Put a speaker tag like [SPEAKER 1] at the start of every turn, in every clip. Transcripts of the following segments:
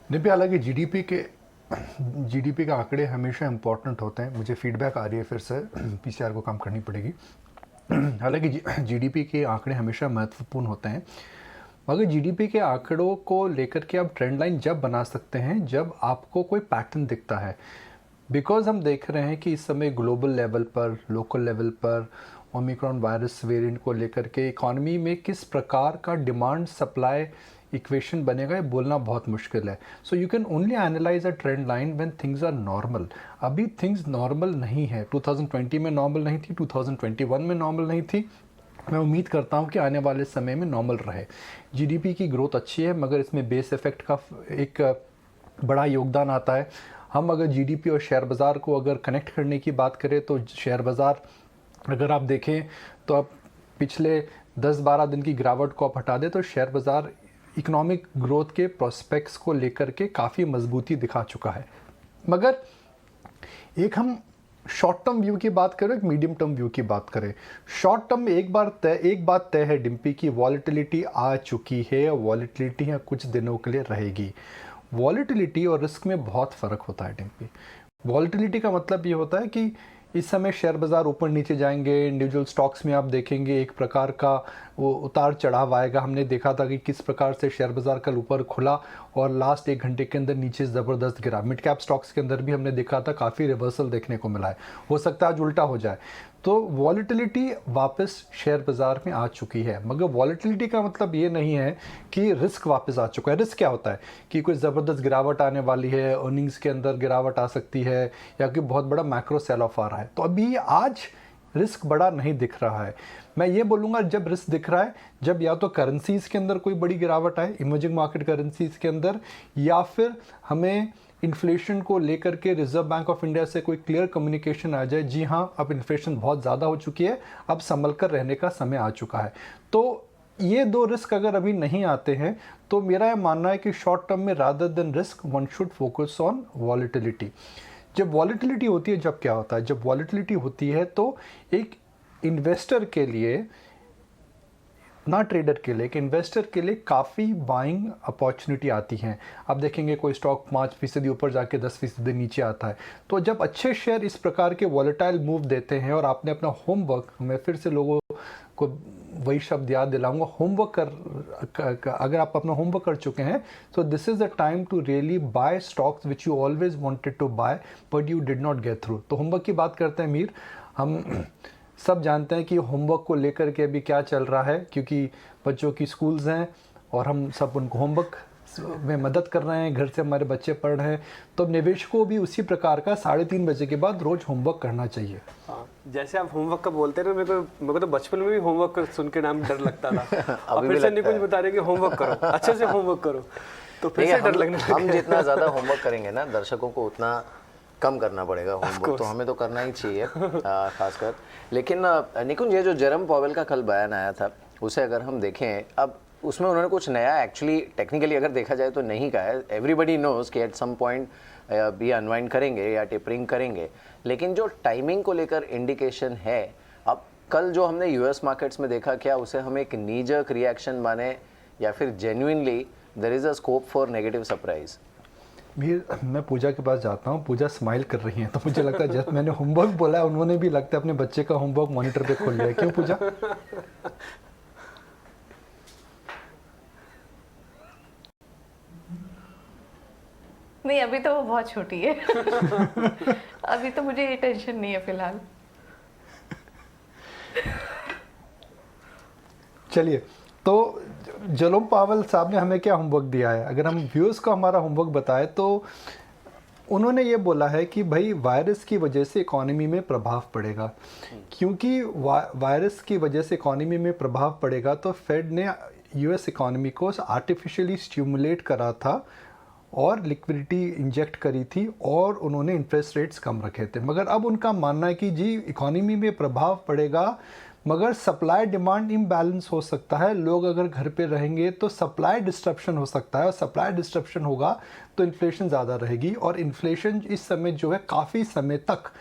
[SPEAKER 1] निपी, हालांकि जीडीपी के आंकड़े हमेशा इम्पोर्टेंट होते हैं। मुझे फीडबैक आ रही है, फिर से पीसीआर को काम करनी पड़ेगी। हालांकि जीडीपी के आंकड़े हमेशा महत्वपूर्ण होते हैं, मगर जीडीपी के आंकड़ों को लेकर के आप ट्रेंड लाइन जब बना सकते हैं जब आपको कोई पैटर्न दिखता है। बिकॉज हम देख रहे हैं कि इस समय ग्लोबल लेवल पर, लोकल लेवल पर ओमिक्रॉन वायरस वेरिएंट को लेकर के इकोनॉमी में किस प्रकार का डिमांड सप्लाई इक्वेशन बनेगा, ये बोलना बहुत मुश्किल है। So you can only analyse a trend line when things are normal. अभी थिंग्स नॉर्मल नहीं है। 2020 में नॉर्मल नहीं थी, 2021 में नॉर्मल नहीं थी। मैं उम्मीद करता हूँ कि आने वाले समय में नॉर्मल रहे। जीडीपी की ग्रोथ अच्छी है, मगर इसमें बेस इफेक्ट का एक बड़ा योगदान आता है। हम अगर जीडीपी और शेयर बाज़ार को अगर कनेक्ट करने की बात करें तो शेयर बाज़ार अगर आप देखें तो अब पिछले 10-12 दिन की गिरावट को आप हटा दें तो शेयर बाज़ार इकोनॉमिक ग्रोथ के प्रोस्पेक्ट्स को लेकर के काफ़ी मजबूती दिखा चुका है। मगर एक हम शॉर्ट टर्म व्यू की बात करें, एक मीडियम टर्म व्यू की बात करें। शॉर्ट टर्म में एक बात तय है डिम्पी की, वॉलेटिलिटी आ चुकी है। वॉलेटिलिटी यहाँ कुछ दिनों के लिए रहेगी। वॉलेटिलिटी और रिस्क में बहुत फ़र्क होता है डिम्पी। वॉलेटिलिटी का मतलब ये होता है कि इस समय शेयर बाज़ार ऊपर नीचे जाएंगे। इंडिविजुअल स्टॉक्स में आप देखेंगे एक प्रकार का वो उतार चढ़ाव आएगा। हमने देखा था कि किस प्रकार से शेयर बाज़ार कल ऊपर खुला और लास्ट 1 घंटे के अंदर नीचे ज़बरदस्त गिरा। मिड कैप स्टॉक्स के अंदर भी हमने देखा था काफ़ी रिवर्सल देखने को मिला है। हो सकता है आज उल्टा हो जाए। तो वॉलेटिलिटी वापस शेयर बाज़ार में आ चुकी है, मगर वॉलेटिलिटी का मतलब ये नहीं है कि रिस्क वापस आ चुका है। रिस्क क्या होता है कि कोई ज़बरदस्त गिरावट आने वाली है, अर्निंग्स के अंदर गिरावट आ सकती है, या कि बहुत बड़ा मैक्रो सेल ऑफ आ रहा है। तो अभी आज रिस्क बड़ा नहीं दिख रहा है। मैं ये बोलूँगा जब रिस्क दिख रहा है जब या तो करेंसीज़ के अंदर कोई बड़ी गिरावट आए, इमर्जिंग मार्केट करेंसीज़ के अंदर, या फिर हमें इन्फ्लेशन को लेकर के रिजर्व बैंक ऑफ इंडिया से कोई क्लियर कम्युनिकेशन आ जाए, जी हाँ अब इन्फ्लेशन बहुत ज़्यादा हो चुकी है, अब संभल कर रहने का समय आ चुका है। तो ये दो रिस्क अगर अभी नहीं आते हैं तो मेरा ये मानना है कि शॉर्ट टर्म में rather than risk one should focus on volatility. जब वॉलेटिलिटी होती है, जब क्या होता है, जब वॉलेटिलिटी होती है तो एक इन्वेस्टर के लिए, ना ट्रेडर के लिए, एक इन्वेस्टर के लिए काफ़ी बाइंग अपॉर्चुनिटी आती हैं। आप देखेंगे कोई स्टॉक 5% ऊपर जाके 10% नीचे आता है। तो जब अच्छे शेयर इस प्रकार के वॉलेटाइल मूव देते हैं और आपने अपना होमवर्क, मैं फिर से लोगों को वही शब्द याद दिलाऊंगा, होमवर्क अगर आप अपना होमवर्क कर चुके हैं तो this is the time to really buy stocks which you always wanted to buy but you did not get through. तो होमवर्क की बात करते हैं मीर। हम सब जानते हैं कि होमवर्क को लेकर के अभी क्या चल रहा है, क्योंकि बच्चों की स्कूल्स हैं और हम सब उनको होमवर्क में मदद कर रहे हैं, घर से हमारे बच्चे पढ़ रहे हैं। तो निवेशकों को भी उसी प्रकार का 3:30 बजे के बाद रोज होमवर्क करना चाहिए।
[SPEAKER 2] हाँ, जैसे आप होमवर्क का बोलते रहे, मेरे को तो बचपन में भी होमवर्क सुन के नाम डर लगता था। और फिर से निकुंज बता रहे कि होमवर्क करो, अच्छे से होमवर्क करो, तो फिर से डर लगने लगा।
[SPEAKER 3] हम जितना ज़्यादा होमवर्क करेंगे ना, दर्शकों को उतना कम करना पड़ेगा होमवर्क, तो हमें तो करना ही चाहिए खासकर। लेकिन निकुंज, ये जो जेरम पॉवेल का कल बयान आया था उसे अगर हम देखें, अब उसमें उन्होंने कुछ नया एक्चुअली टेक्निकली अगर देखा जाए तो नहीं कहा है। एवरीबडी नोज कि एट सम पॉइंट भी अनवाइंड करेंगे या टेपरिंग करेंगे, लेकिन जो टाइमिंग को लेकर इंडिकेशन है, अब कल जो हमने यूएस मार्केट्स में देखा, क्या उसे हम एक नी जर्क रिएक्शन माने या फिर genuinely there is a scope for negative surprise?
[SPEAKER 1] मैं पूजा के पास जाता हूँ, पूजा स्माइल कर रही हैं, तो मुझे लगता है जब मैंने होमवर्क बोला है उन्होंने भी लगता है अपने बच्चे का होमवर्क मॉनिटर पे खोल लिया है। क्यों पूजा?
[SPEAKER 4] नहीं, अभी तो वो बहुत छोटी है। अभी तो मुझे ये टेंशन नहीं है फिलहाल।
[SPEAKER 1] चलिए, तो जेरोम पावेल साहब ने हमें क्या होमवर्क दिया है, अगर हम व्यूअर्स को हमारा होमवर्क बताएं तो उन्होंने ये बोला है कि भाई वायरस की वजह से इकोनॉमी में प्रभाव पड़ेगा। क्योंकि वायरस की वजह से इकोनॉमी में प्रभाव पड़ेगा तो फेड ने यूएस इकोनॉमी को आर्टिफिशियली स्टिमुलेट करा था और लिक्विडिटी इंजेक्ट करी थी और उन्होंने इंटरेस्ट रेट्स कम रखे थे। मगर अब उनका मानना है कि जी इकोनॉमी में प्रभाव पड़ेगा, मगर सप्लाई डिमांड इम्बैलेंस हो सकता है। लोग अगर घर पे रहेंगे तो सप्लाई डिस्ट्रप्शन हो सकता है, और सप्लाई डिस्ट्रप्शन होगा तो इन्फ्लेशन ज़्यादा रहेगी, और इन्फ्लेशन इस समय जो है काफ़ी समय तक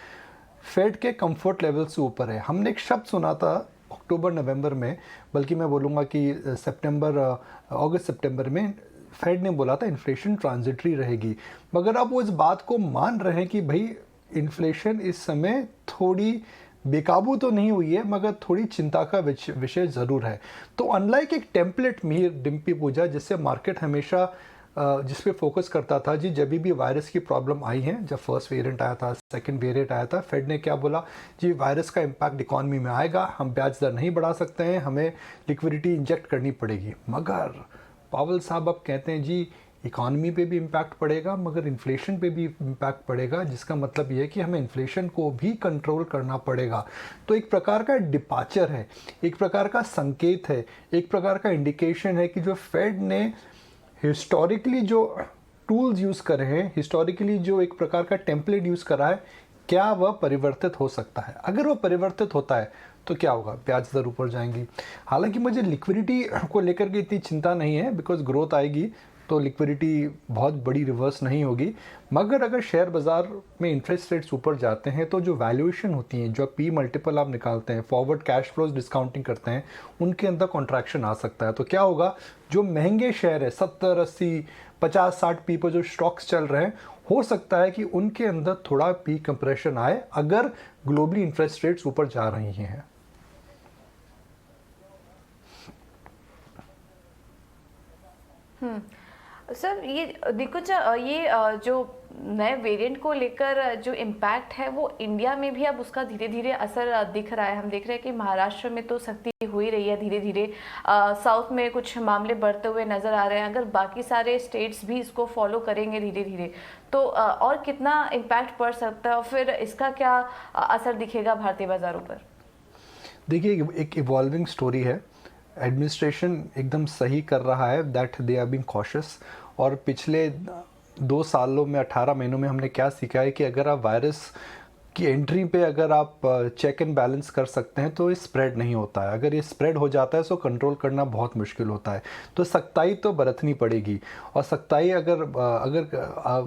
[SPEAKER 1] फेड के कंफर्ट लेवल से ऊपर है। हमने एक शब्द सुना था अक्टूबर नवंबर में, बल्कि मैं बोलूँगा कि अगस्त सितंबर में फेड ने बोला था इन्फ्लेशन ट्रांजिटरी रहेगी, मगर अब वो इस बात को मान रहे हैं कि भाई इन्फ्लेशन इस समय थोड़ी बेकाबू तो नहीं हुई है, मगर थोड़ी चिंता का विषय ज़रूर है। तो अनलाइक एक टेम्पलेट मीर डिम्पी पूजा जिससे मार्केट हमेशा जिस पे फोकस करता था जी, जब भी वायरस की प्रॉब्लम आई है, जब फर्स्ट वेरिएंट आया था, सेकंड वेरिएंट आया था, फेड ने क्या बोला जी, वायरस का इम्पैक्ट इकॉनमी में आएगा, हम ब्याज दर नहीं बढ़ा सकते हैं, हमें लिक्विडिटी इंजेक्ट करनी पड़ेगी। मगर पावेल साहब अब कहते हैं जी इकॉनमी पे भी इम्पैक्ट पड़ेगा, मगर इन्फ्लेशन पे भी इम्पैक्ट पड़ेगा, जिसका मतलब ये है कि हमें इन्फ्लेशन को भी कंट्रोल करना पड़ेगा। तो एक प्रकार का डिपार्चर है, एक प्रकार का संकेत है, एक प्रकार का इंडिकेशन है कि जो फेड ने हिस्टोरिकली जो टूल्स यूज़ करे हैं, हिस्टोरिकली जो एक प्रकार का टेम्पलेट यूज़ करा है, क्या वह परिवर्तित हो सकता है। अगर वह परिवर्तित होता है तो क्या होगा, ब्याज दर ऊपर जाएंगी। हालांकि मुझे लिक्विडिटी को लेकर के इतनी चिंता नहीं है, बिकॉज ग्रोथ आएगी तो लिक्विडिटी बहुत बड़ी रिवर्स नहीं होगी। मगर अगर शेयर बाज़ार में इंटरेस्ट रेट्स ऊपर जाते हैं तो जो वैल्यूएशन होती हैं, जो पी मल्टीपल आप निकालते हैं, फॉरवर्ड कैश फ्लोज डिस्काउंटिंग करते हैं, उनके अंदर कॉन्ट्रैक्शन आ सकता है। तो क्या होगा, जो महंगे शेयर है 70, 80, 50, 60 पी पर जो स्टॉक्स चल रहे हैं, हो सकता है कि उनके अंदर थोड़ा पी कंप्रेशन आए अगर ग्लोबली इंटरेस्ट रेट्स ऊपर जा रही हैं।
[SPEAKER 4] सर ये देखो ये जो नए वेरिएंट को लेकर जो इम्पैक्ट है वो इंडिया में भी अब उसका धीरे धीरे असर दिख रहा है। हम देख रहे हैं कि महाराष्ट्र में तो सख्ती हो ही रही है धीरे धीरे, साउथ में कुछ मामले बढ़ते हुए नज़र आ रहे हैं। अगर बाकी सारे स्टेट्स भी इसको फॉलो करेंगे धीरे धीरे तो और कितना इम्पैक्ट पड़ सकता है और फिर इसका क्या असर दिखेगा भारतीय बाज़ारों पर?
[SPEAKER 1] देखिए, एक इवॉल्विंग स्टोरी है। एडमिनिस्ट्रेशन एकदम सही कर रहा है, that they are being cautious. और पिछले 2 सालों में 18 महीनों में हमने क्या सीखा है कि अगर आप वायरस की एंट्री पे अगर आप चेक एंड बैलेंस कर सकते हैं तो ये स्प्रेड नहीं होता है। अगर ये स्प्रेड हो जाता है तो कंट्रोल करना बहुत मुश्किल होता है। तो सख्ताई तो बरतनी पड़ेगी, और सख्ताई अगर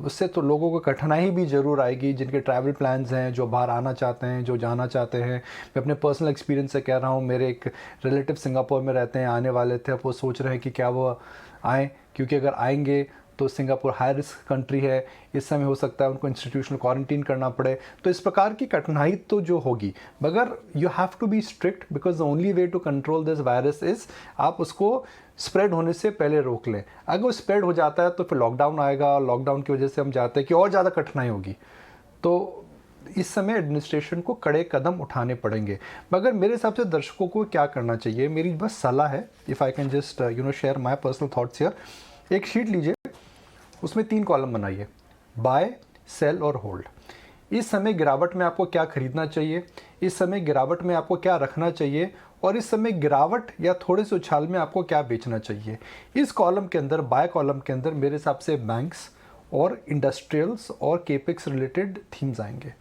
[SPEAKER 1] उससे तो लोगों को कठिनाई भी ज़रूर आएगी, जिनके ट्रैवल प्लान्स हैं, जो बाहर आना चाहते हैं, जो जाना चाहते हैं। मैं अपने पर्सनल एक्सपीरियंस से कह रहा हूँ, मेरे एक रिलेटिव सिंगापुर में रहते हैं, आने वाले थे, अब वो सोच रहे हैं कि क्या वो आएँ, क्योंकि अगर आएंगे तो सिंगापुर हाई रिस्क कंट्री है, इस समय हो सकता है उनको इंस्टीट्यूशनल क्वारंटीन करना पड़े। तो इस प्रकार की कठिनाई तो जो होगी, मगर you have to be strict, because the only way to control this virus is आप उसको स्प्रेड होने से पहले रोक लें। अगर वो स्प्रेड हो जाता है तो फिर लॉकडाउन आएगा, लॉकडाउन की वजह से हम चाहते हैं कि और ज़्यादा कठिनाई होगी। तो इस समय एडमिनिस्ट्रेशन को कड़े कदम उठाने पड़ेंगे। मगर मेरे हिसाब से दर्शकों को क्या करना चाहिए, मेरी बस सलाह है, if I can just share my personal thoughts here. एक शीट लीजिए, उसमें 3 कॉलम बनाइए, बाय, सेल और होल्ड। इस समय गिरावट में आपको क्या खरीदना चाहिए, इस समय गिरावट में आपको क्या रखना चाहिए, और इस समय गिरावट या थोड़े से उछाल में आपको क्या बेचना चाहिए। इस कॉलम के अंदर, बाय कॉलम के अंदर मेरे हिसाब से बैंक्स और इंडस्ट्रियल्स और केपेक्स रिलेटेड थीम्स आएंगे।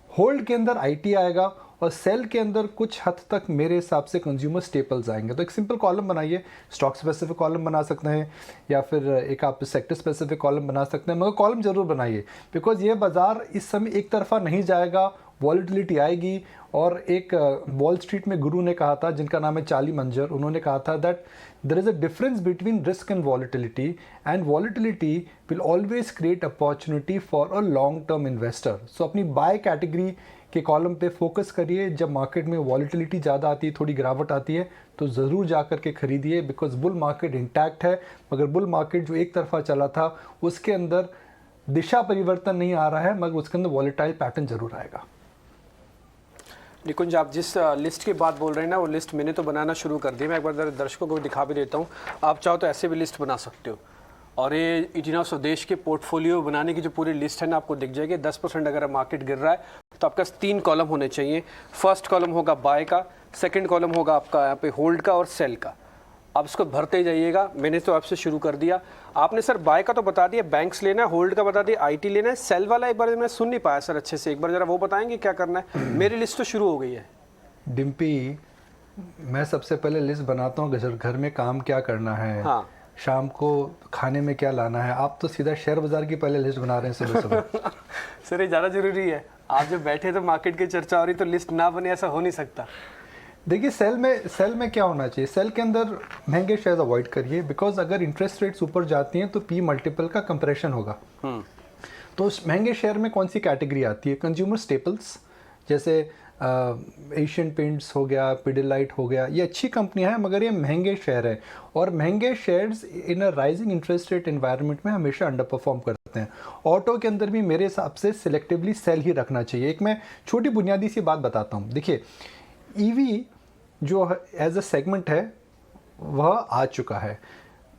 [SPEAKER 1] होल्ड के अंदर आईटी आएगा, और सेल के अंदर कुछ हद तक मेरे हिसाब से कंज्यूमर स्टेपल्स आएंगे। तो एक सिंपल कॉलम बनाइए, स्टॉक स्पेसिफिक कॉलम बना सकते हैं, या फिर एक आप सेक्टर स्पेसिफिक कॉलम बना सकते हैं, मगर कॉलम जरूर बनाइए, बिकॉज ये बाज़ार इस समय एक तरफा नहीं जाएगा, वॉलीटिलिटी आएगी। और एक वॉल स्ट्रीट में गुरु ने कहा था, जिनका नाम है चार्ली मंजर, उन्होंने कहा था that there is a difference between risk and volatility, and volatility will always create opportunity for a long term investor. So अपनी बाय कैटेगरी के कॉलम पे फोकस करिए। जब मार्केट में वॉलीटिलिटी ज़्यादा आती है, थोड़ी गिरावट आती है, तो ज़रूर जा कर के खरीदिए, बिकॉज बुल मार्केट इंटैक्ट है। मगर बुल मार्केट जो एक तरफा चला था, उसके अंदर दिशा परिवर्तन नहीं आ रहा है, मगर उसके अंदर वॉलेटाइल पैटर्न जरूर आएगा।
[SPEAKER 2] निकुंज, आप जिस लिस्ट की बात बोल रहे हैं ना, वो लिस्ट मैंने तो बनाना शुरू कर दी। मैं एक बार दर्शकों को दिखा भी देता हूँ, आप चाहो तो ऐसे भी लिस्ट बना सकते हो। और ये इटिना स्वदेश के पोर्टफोलियो बनाने की जो पूरी लिस्ट है ना, आपको दिख जाएगी। 10% अगर मार्केट गिर रहा है तो आपका 3 कॉलम होने चाहिए। फर्स्ट कॉलम होगा बाय का, सेकंड कॉलम होगा आपका यहाँ पे होल्ड का और सेल का। आप इसको भरते जाइएगा। मैंने तो आपसे शुरू कर दिया। आपने सर बाय का तो बता दिया, बैंक्स लेना है, होल्ड का बता दिया, आईटी लेना है, सेल वाला एक बार मैं सुन नहीं पाया सर अच्छे से, एक बार जरा वो बताएंगे क्या करना है। मेरी लिस्ट तो शुरू हो गई है।
[SPEAKER 1] डिम्पी, मैं सबसे पहले लिस्ट बनाता हूँ घर में काम क्या करना है,
[SPEAKER 2] हाँ,
[SPEAKER 1] शाम को खाने में क्या लाना है। आप तो सीधा शेयर बाजार की पहले लिस्ट बना रहे हैं सुबह सुबह।
[SPEAKER 2] सर ये ज़्यादा जरूरी है। आप जब बैठे तो मार्केट की चर्चा हो रही, तो लिस्ट ना बने ऐसा हो नहीं सकता।
[SPEAKER 1] देखिए सेल में क्या होना चाहिए, सेल के अंदर महंगे शेयर्स अवॉइड करिए, बिकॉज अगर इंटरेस्ट रेट्स ऊपर जाती हैं तो पी मल्टीपल का कंप्रेशन होगा। तो उस महंगे शेयर में कौन सी कैटेगरी आती है, कंज्यूमर स्टेपल्स, जैसे एशियन पेंट्स हो गया, पिडिलाइट हो गया, ये अच्छी कंपनियां हैं मगर ये महंगे शेयर हैं, और महंगे shares in a rising interest rate environment में हमेशा अंडर परफॉर्म करते हैं। ऑटो के अंदर भी मेरे हिसाब से सिलेक्टिवली सेल ही रखना चाहिए। एक मैं छोटी बुनियादी सी बात बताता हूँ। देखिए ईवी जो एज अ सेगमेंट है वह आ चुका है,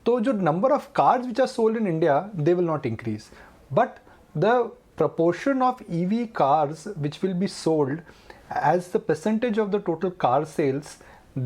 [SPEAKER 1] तो जो number of cars which are sold in India they will not increase, but the proportion of EV cars which will be sold as the percentage of the total car sales,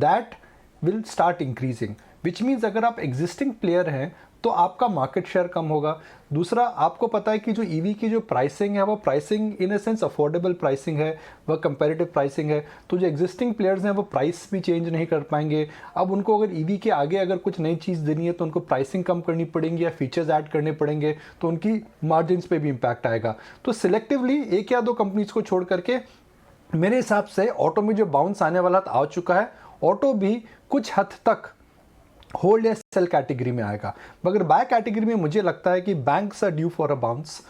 [SPEAKER 1] that will start increasing, which means अगर आप existing player हैं तो आपका market share कम होगा। दूसरा, आपको पता है कि जो ईवी की जो प्राइसिंग है वो pricing in a sense affordable pricing है, वह कंपैरेटिव प्राइसिंग है, तो जो एग्जिस्टिंग प्लेयर्स हैं वो प्राइस भी चेंज नहीं कर पाएंगे। अब उनको अगर ईवी के आगे अगर कुछ नई चीज़ देनी है तो उनको प्राइसिंग कम करनी पड़ेगी या फीचर्स ऐड करने पड़ेंगे, तो उनकी मार्जिन्स पे भी इम्पैक्ट आएगा। तो सिलेक्टिवली एक या दो कंपनीज को छोड़ करके मेरे हिसाब से ऑटो में जो बाउंस आने वाला आ चुका है, ऑटो भी कुछ हद तक होल्ड या सेल कैटेगरी में आएगा, मगर बाय कैटेगरी में मुझे लगता है कि banks are due for a bounce.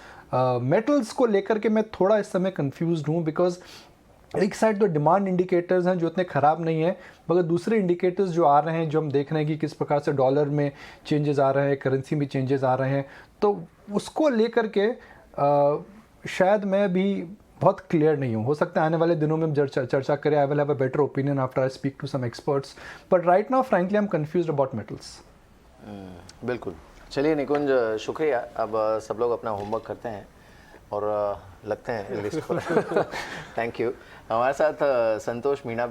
[SPEAKER 1] Metals को लेकर के मैं थोड़ा इस समय कंफ्यूज्ड हूँ, बिकॉज एक साइड तो डिमांड इंडिकेटर्स हैं जो इतने ख़राब नहीं है, मगर दूसरे इंडिकेटर्स जो आ रहे हैं, जो हम देख रहे हैं कि किस प्रकार से डॉलर में चेंजेस आ रहे हैं, करेंसी में चेंजेस आ रहे हैं, तो उसको लेकर के शायद मैं भी बहुत क्लियर नहीं हूँ। हो सकता है आने वाले दिनों में हम चर्चा करें, I will have a better opinion after I speak to some experts, but right now frankly I am confused about metals.
[SPEAKER 3] बिल्कुल। चलिए निकुंज, शुक्रिया। अब सब लोग अपना होमवर्क करते हैं और लगते हैं लिस्ट पर। Thank you. हमारे साथ संतोष मीणा